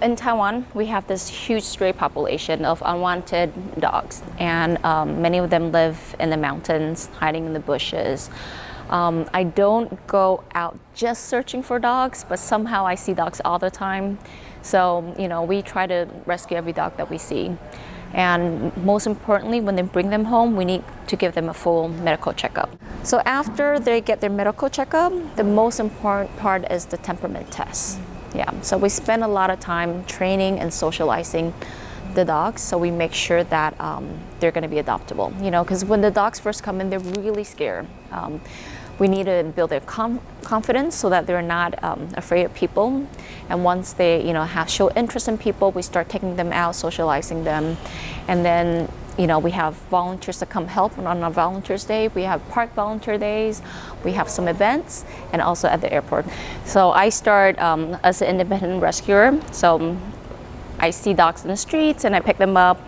In Taiwan, we have this huge stray population of unwanted dogs, and many of them live in the mountains, hiding in the bushes. I don't go out just searching for dogs, but somehow I see dogs all the time. So, we try to rescue every dog that we see. And most importantly, when they bring them home, we need to give them a full medical checkup. So after they get their medical checkup, the most important part is the temperament test. Yeah, so we spend a lot of time training and socializing the dogs, so we make sure that they're going to be adoptable. Because when the dogs first come in, they're really scared. We need to build their confidence so that they're not afraid of people. And once they, show interest in people, we start taking them out, socializing them, and then we have volunteers that come help on our volunteers day. We have park volunteer days. We have some events, and also at the airport. So I start as an independent rescuer. So I see dogs in the streets and I pick them up.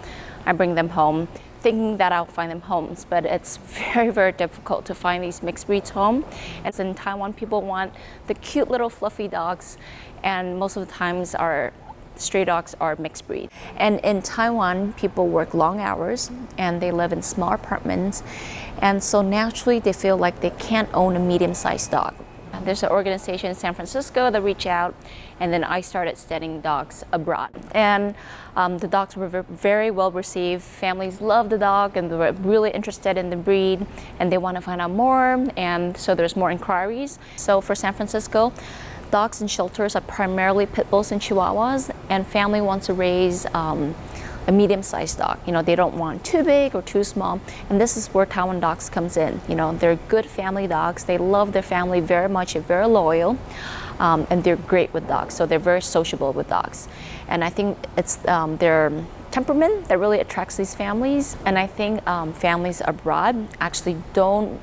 I bring them home, thinking that I'll find them homes, but it's very, very difficult to find these mixed breeds home. And in Taiwan, people want the cute little fluffy dogs, and most of the times our stray dogs are mixed breed. And in Taiwan, people work long hours and they live in small apartments. And so naturally, they feel like they can't own a medium-sized dog. There's an organization in San Francisco that reached out, and then I started sending dogs abroad. And the dogs were very well received. Families love the dog and they were really interested in the breed, and they want to find out more. And so there's more inquiries. So for San Francisco, dogs in shelters are primarily pit bulls and chihuahuas, and family wants to raise a medium-sized dog. They don't want too big or too small, and this is where Taiwan dogs comes in. They're good family dogs. They love their family very much. They're very loyal, and they're great with dogs. So they're very sociable with dogs, and I think it's their temperament that really attracts these families. And I think families abroad actually don't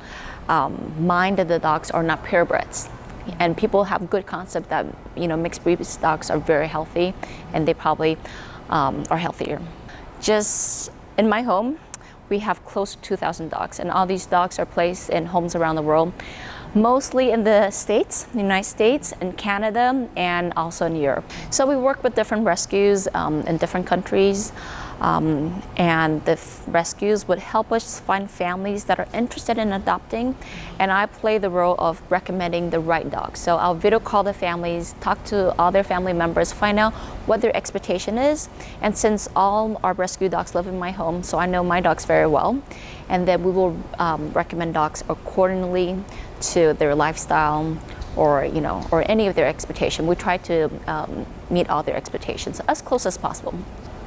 mind that the dogs are not purebreds. And people have good concept that mixed breed dogs are very healthy, and they probably are healthier. Just in my home, we have close to 2,000 dogs, and all these dogs are placed in homes around the world, mostly in the States, the United States, and Canada, and also in Europe. So we work with different rescues in different countries. And the rescues would help us find families that are interested in adopting, and I play the role of recommending the right dog. So I'll video call the families, talk to all their family members, find out what their expectation is. And since all our rescue dogs live in my home, so I know my dogs very well, and then we will recommend dogs accordingly to their lifestyle or any of their expectation. We try to meet all their expectations as close as possible.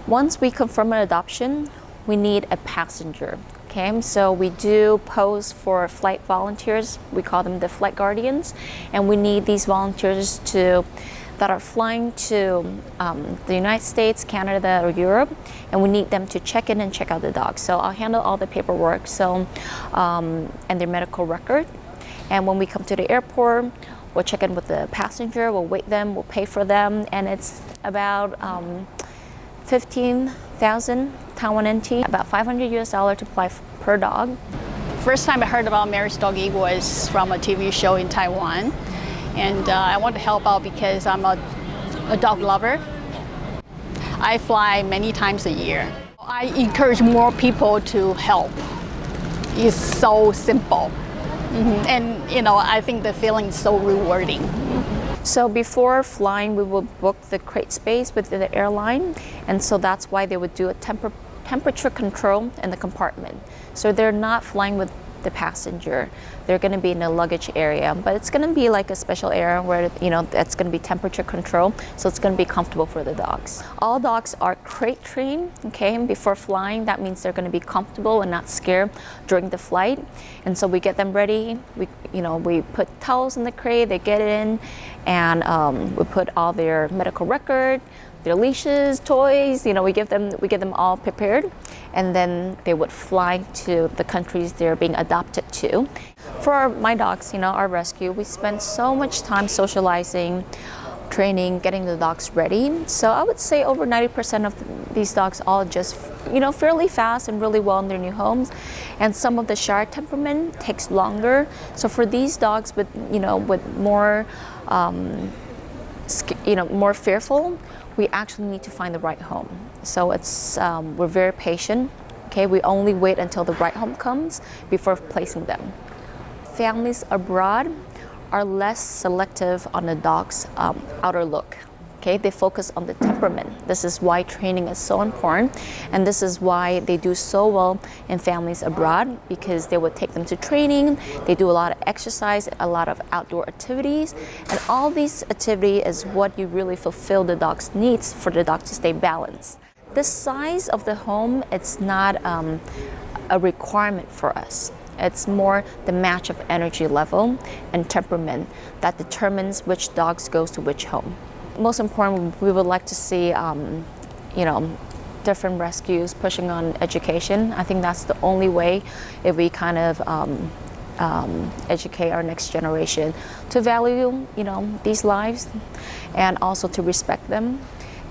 Once we confirm an adoption, we need a passenger. Okay, so we do pose for flight volunteers. We call them the flight guardians, and we need these volunteers that are flying to the United States, Canada, or Europe, and we need them to check in and check out the dogs. So I'll handle all the paperwork, and their medical record. And when we come to the airport, we'll check in with the passenger. We'll wait them. We'll pay for them, and it's about 15,000 Taiwan NT, about $500 to fly per dog. First time I heard about Mary's Doggy was from a TV show in Taiwan, and I want to help out because I'm a dog lover. I fly many times a year. I encourage more people to help. It's so simple, and I think the feeling is so rewarding. So before flying, we will book the crate space with the airline, and so that's why they would do a temperature control in the compartment. So they're not flying with the passenger. They're going to be in the luggage area, but it's going to be like a special area where it's going to be temperature control, so it's going to be comfortable for the dogs. All dogs are crate trained. Okay, before flying, that means they're going to be comfortable and not scared during the flight. And so we get them ready. We put towels in the crate. They get in, and we put all their medical record, their leashes, toys. We get them all prepared, and then they would fly to the countries they're being adopted to. For my dogs, our rescue, we spend so much time socializing, training, getting the dogs ready. So I would say over 90% of these dogs all just, fairly fast and really well in their new homes. And some of the shy temperament takes longer. So for these dogs with more, more fearful, we actually need to find the right home. So we're very patient. Okay, we only wait until the right home comes before placing them. Families abroad are less selective on the dog's outer look. Okay, they focus on the temperament. This is why training is so important, and this is why they do so well in families abroad, because they would take them to training, they do a lot of exercise, a lot of outdoor activities, and all these activity is what you really fulfill the dog's needs for the dog to stay balanced. The size of the home, it's not a requirement for us. It's more the match of energy level and temperament that determines which dogs goes to which home. Most important, we would like to see, different rescues pushing on education. I think that's the only way if we kind of educate our next generation to value, these lives, and also to respect them,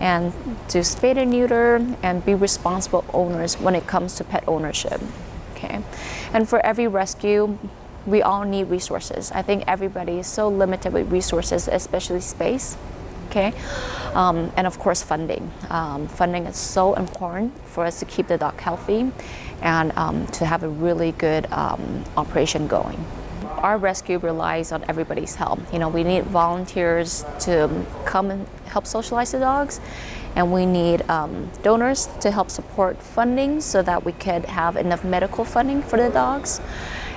and to spay and neuter and be responsible owners when it comes to pet ownership. Okay, and for every rescue, we all need resources. I think everybody is so limited with resources, especially space. Okay, and of course funding. Funding is so important for us to keep the dog healthy and to have a really good operation going. Our rescue relies on everybody's help. We need volunteers to come and help socialize the dogs, and we need donors to help support funding so that we could have enough medical funding for the dogs.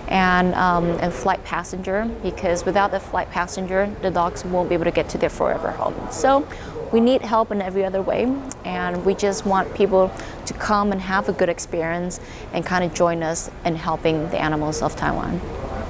And flight passenger, because without the flight passenger, the dogs won't be able to get to their forever home. So we need help in every other way, and we just want people to come and have a good experience and kind of join us in helping the animals of Taiwan.